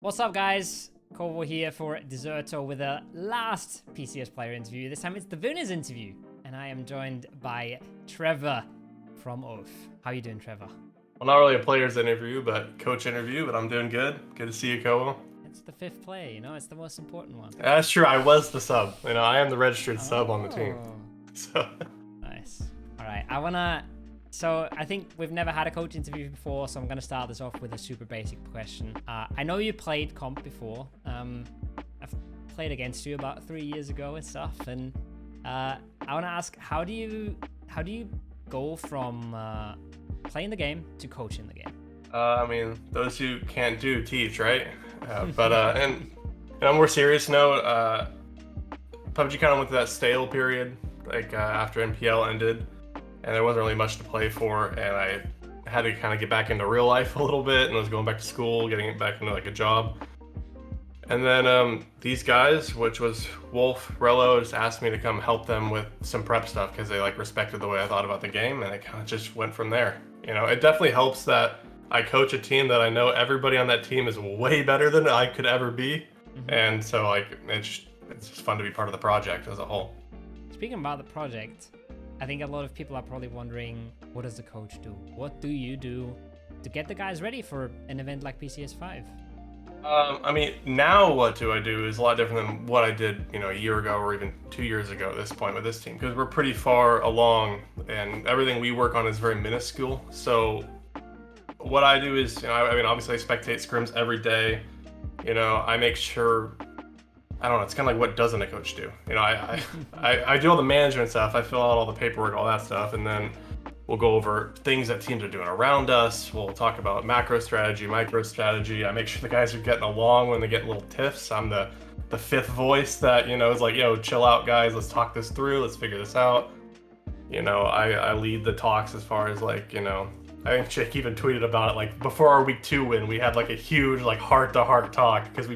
What's up, guys? Corvo here for Dexerto with a last PCS player interview. This time it's the winners interview, and I am joined by Trevor from Oath. How you doing, Trevor? Well, not really a player's interview, but coach interview, but I'm doing good. Good to see you, Kobo. It's the fifth player, you know, it's the most important one. That's true, I was the sub. I am the registered sub on the team. So Nice. All right, I think we've never had a coach interview before, so I'm going to start this off with a super basic question. I know you played comp before. I've played against you about 3 years ago and stuff, and I want to ask, how do you go from playing the game to coaching the game? those who can't do teach, right? And on a more serious note, PUBG kind of went through that stale period, after NPL ended, and there wasn't really much to play for, and I had to kind of get back into real life a little bit, and I was going back to school, getting back into a job. And then these guys, which was Wolf, Rello, just asked me to come help them with some prep stuff because they respected the way I thought about the game, and it kind of just went from there. It definitely helps that I coach a team that I know everybody on that team is way better than I could ever be, and so it's just fun to be part of the project as a whole. Speaking about the project, I think a lot of people are probably wondering, what does the coach do? What do you do to get the guys ready for an event like PCS5? Now what do I do is a lot different than what I did, a year ago or even 2 years ago at this point with this team, because we're pretty far along and everything we work on is very minuscule. So what I do is, obviously I spectate scrims every day. I make sure, I don't know, it's kind of like, what doesn't a coach do? I do all the management stuff, I fill out all the paperwork, all that stuff, and then we'll go over things that teams are doing around us. We'll talk about macro strategy, micro strategy. I make sure the guys are getting along when they get little tiffs. I'm the fifth voice that, is like, yo, chill out, guys. Let's talk this through. Let's figure this out. I lead the talks as far as I think Jake even tweeted about it. Before our week 2 win, we had a huge heart-to-heart talk because we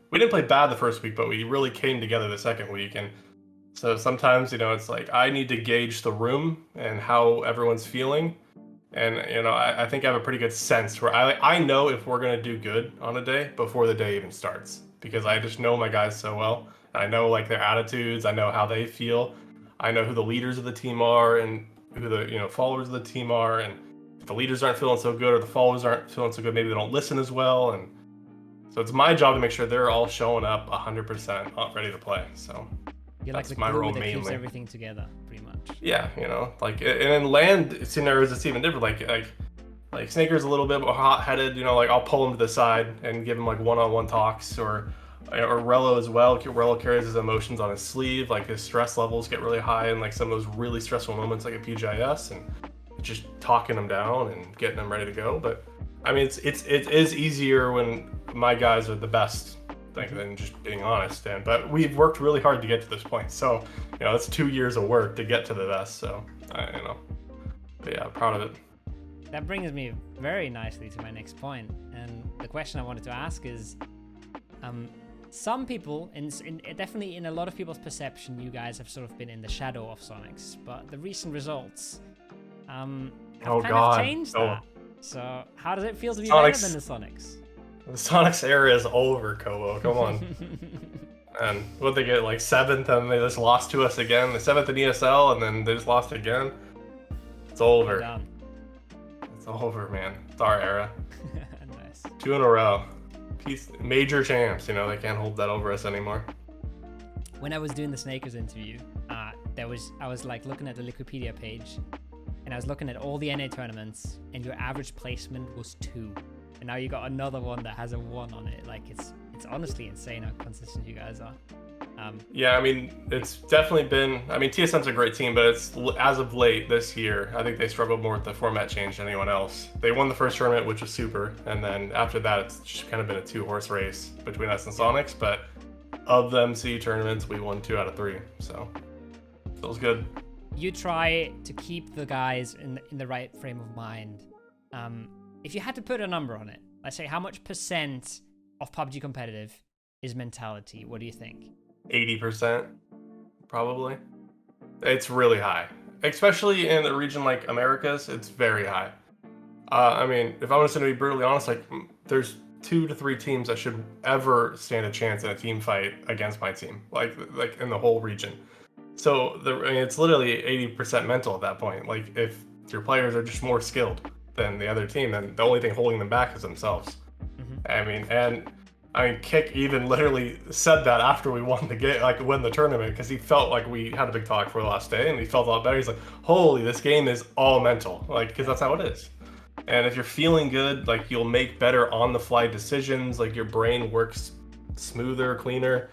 we didn't play bad the first week, but we really came together the second week. And so sometimes, it's I need to gauge the room and how everyone's feeling. And, I think I have a pretty good sense where I know if we're going to do good on a day before the day even starts, because I just know my guys so well. I know their attitudes. I know how they feel. I know who the leaders of the team are and who the, followers of the team are. And if the leaders aren't feeling so good or the followers aren't feeling so good, maybe they don't listen as well. And so it's my job to make sure they're all showing up 100% ready to play. So You're that's like my the glue role that keeps mainly. everything together, pretty much. Yeah, and in land scenarios it's even different. Like Snaker's a little bit more hot-headed. I'll pull him to the side and give him one-on-one talks, or Rello as well. Rello carries his emotions on his sleeve. His stress levels get really high in some of those really stressful moments, like at PGIS, and just talking him down and getting him ready to go. But it is easier when my guys are the best than just being honest. But we've worked really hard to get to this point. So, it's 2 years of work to get to the best. So, but yeah, proud of it. That brings me very nicely to my next point. And the question I wanted to ask is, some people, definitely in a lot of people's perception, you guys have sort of been in the shadow of Sonics, but the recent results have kind of changed that. So how does it feel to be better than the Sonics? The Sonics era is over, Kobo. Come on. And what they get, 7th, and they just lost to us again. The 7th in ESL, and then they just lost again. It's over. It's over, man. It's our era. Nice. 2 in a row. Major champs. They can't hold that over us anymore. When I was doing the Snakers interview, I was looking at the Wikipedia page, and I was looking at all the NA tournaments, and your average placement was 2. And now you got another one that has a 1 on it. It's honestly insane how consistent you guys are. Yeah, it's definitely been. TSM's a great team, but it's as of late this year, I think they struggled more with the format change than anyone else. They won the first tournament, which was super, and then after that, it's just kind of been a 2-horse race between us and Sonics. But of the MC tournaments, we won 2 out of 3, so feels good. You try to keep the guys in the right frame of mind. If you had to put a number on it, let's say, how much percent of PUBG competitive is mentality? What do you think? 80%, probably. It's really high, especially in a region like Americas. It's very high. If I was going to be brutally honest, there's 2 to 3 teams that should ever stand a chance in a team fight against my team, like in the whole region. So I mean, it's literally 80% mental at that point. Like if your players are just more skilled than the other team, then the only thing holding them back is themselves. I mean, Kick even literally said that after we won the game, like win the tournament, because he felt like we had a big talk for the last day, and he felt a lot better. He's like, "Holy, this game is all mental," like because that's how it is. And if you're feeling good, like you'll make better on-the-fly decisions. Like your brain works smoother, cleaner,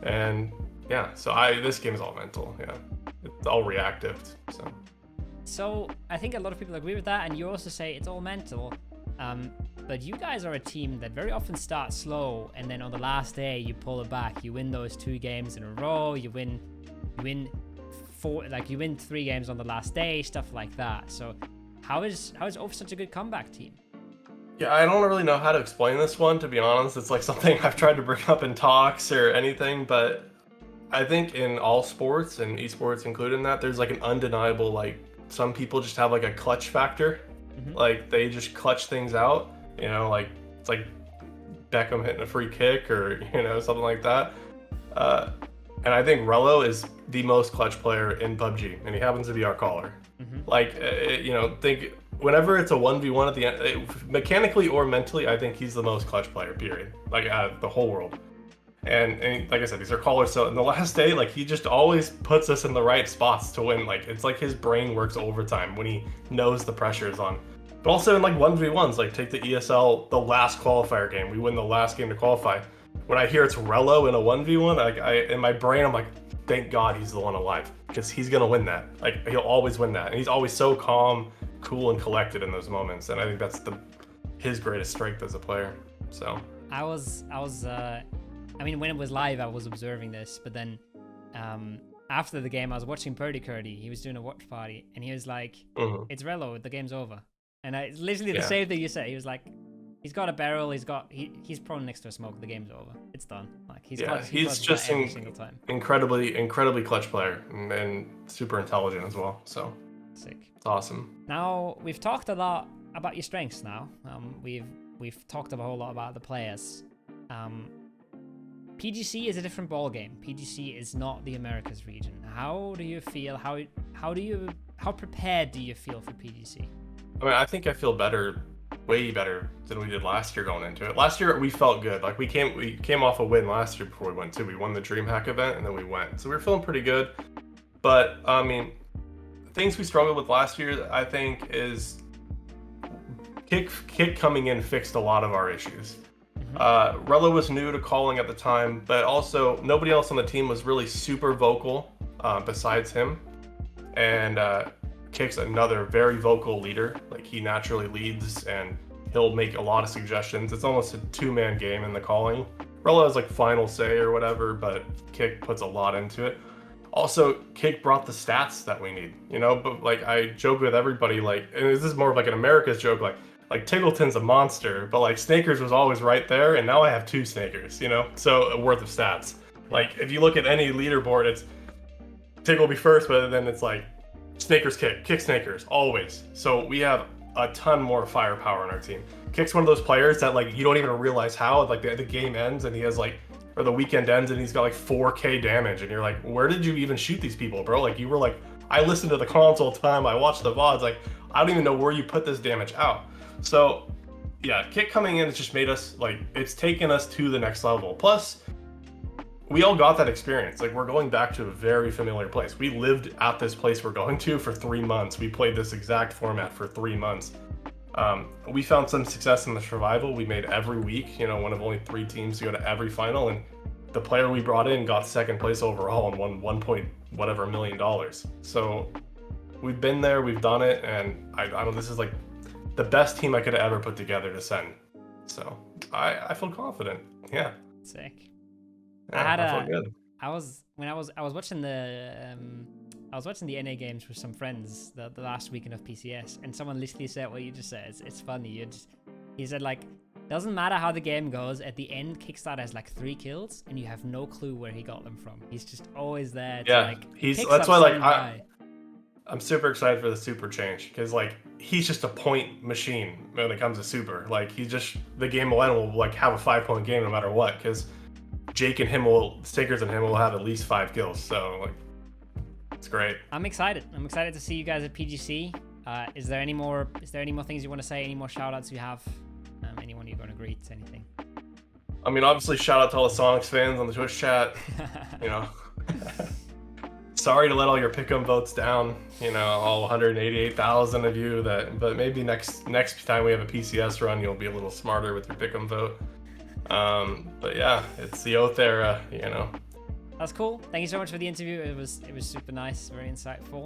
and yeah. So this game is all mental. Yeah, it's all reactive. So I think a lot of people agree with that, and you also say it's all mental. But you guys are a team that very often starts slow, and then on the last day you pull it back. You win those 2 games in a row. You win 3 games on the last day, stuff like that. So how is Oaf such a good comeback team? Yeah, I don't really know how to explain this one, to be honest. It's like something I've tried to bring up in talks or anything, but I think in all sports, and esports included in that, there's like an undeniable, like some people just have like a clutch factor. Like they just clutch things out, like it's like Beckham hitting a free kick or something like that. And I think Rello is the most clutch player in PUBG, and he happens to be our caller. Like think whenever it's a 1v1 at the end, mechanically or mentally, I think he's the most clutch player, period, like out of the whole world. And like I said, he's our caller. So in the last day, like he just always puts us in the right spots to win. Like it's like his brain works overtime when he knows the pressure is on. But also in like 1v1s, like take the ESL, the last qualifier game, we win the last game to qualify. When I hear it's Rello in a 1v1, like in my brain, I'm like, thank God he's the one alive, because he's gonna win that. Like he'll always win that, and he's always so calm, cool, and collected in those moments. And I think that's his greatest strength as a player. So I mean, when it was live, I was observing this, but then after the game, I was watching Purdy Curdy. He was doing a watch party, and he was like, "It's Rello, the game's over." And it's literally the same thing you said. He was like, "He's got a barrel. He's prone next to a smoke. The game's over. It's done." Like he's just every single time. Incredibly clutch player, and super intelligent as well. So sick. It's awesome. Now we've talked a lot about your strengths. Now we've talked a whole lot about the players. PGC is a different ball game. PGC is not the Americas region. How do you feel? How prepared do you feel for PGC? I mean, I think I feel better, way better than we did last year going into it. Last year we felt good. Like we came off a win last year before we went too. We won the DreamHack event and then we went. So we were feeling pretty good. But I mean, things we struggled with last year, I think, is Kick coming in fixed a lot of our issues. Rello was new to calling at the time, but also nobody else on the team was really super vocal besides him. And Kick's another very vocal leader. Like he naturally leads and he'll make a lot of suggestions. It's almost a 2-man game in the calling. Rello has like final say or whatever, but Kick puts a lot into it. Also, Kick brought the stats that we need, but like I joke with everybody, like, and this is more of like an America's joke, like Tiggleton's a monster, but like Snakers was always right there, and now I have 2 Snakers, so worth of stats. Like if you look at any leaderboard, it's Tiggle be first, but then it's like Snakers Kick Snakers, always. So we have a ton more firepower on our team. Kick's one of those players that like you don't even realize how, like the game ends and he has like, or the weekend ends and he's got like 4K damage, and you're like, where did you even shoot these people, bro? Like you were like, I listened to the console time, I watched the VODs, like I don't even know where you put this damage out. So yeah, Kick coming in has just made us, like, it's taken us to the next level. Plus, we all got that experience. Like, we're going back to a very familiar place. We lived at this place we're going to for 3 months. We played this exact format for 3 months. We found some success in the survival. We made every week, one of only 3 teams to go to every final. And the player we brought in got 2nd place overall and won $1 million. So we've been there, we've done it. And I don't, this is like the best team I could have ever put together to send. So I feel confident. Yeah. Sick. Yeah, I feel good. I was watching the NA games with some friends the last weekend of PCS, and someone literally said what you just said. It's funny. He said, like, doesn't matter how the game goes, at the end Kickstarter has like 3 kills and you have no clue where he got them from. He's just always there to, yeah, like, that's why, like, I'm super excited for the super change because like he's just a point machine when it comes to super. Like the game will end will like have a 5-point game no matter what because Jake and him Stickers and him will have at least 5 kills. So like it's great. I'm excited. I'm excited to see you guys at PGC. Is there any more things you want to say? Any more shout outs you have? Anyone you're going to greet? Anything? I mean, obviously, shout out to all the Sonics fans on the Twitch chat. Sorry to let all your pick'em votes down. All 188,000 of you. But maybe next time we have a PCS run, you'll be a little smarter with your pick'em vote. But yeah, it's the Oath era. That's cool. Thank you so much for the interview. It was super nice, very insightful.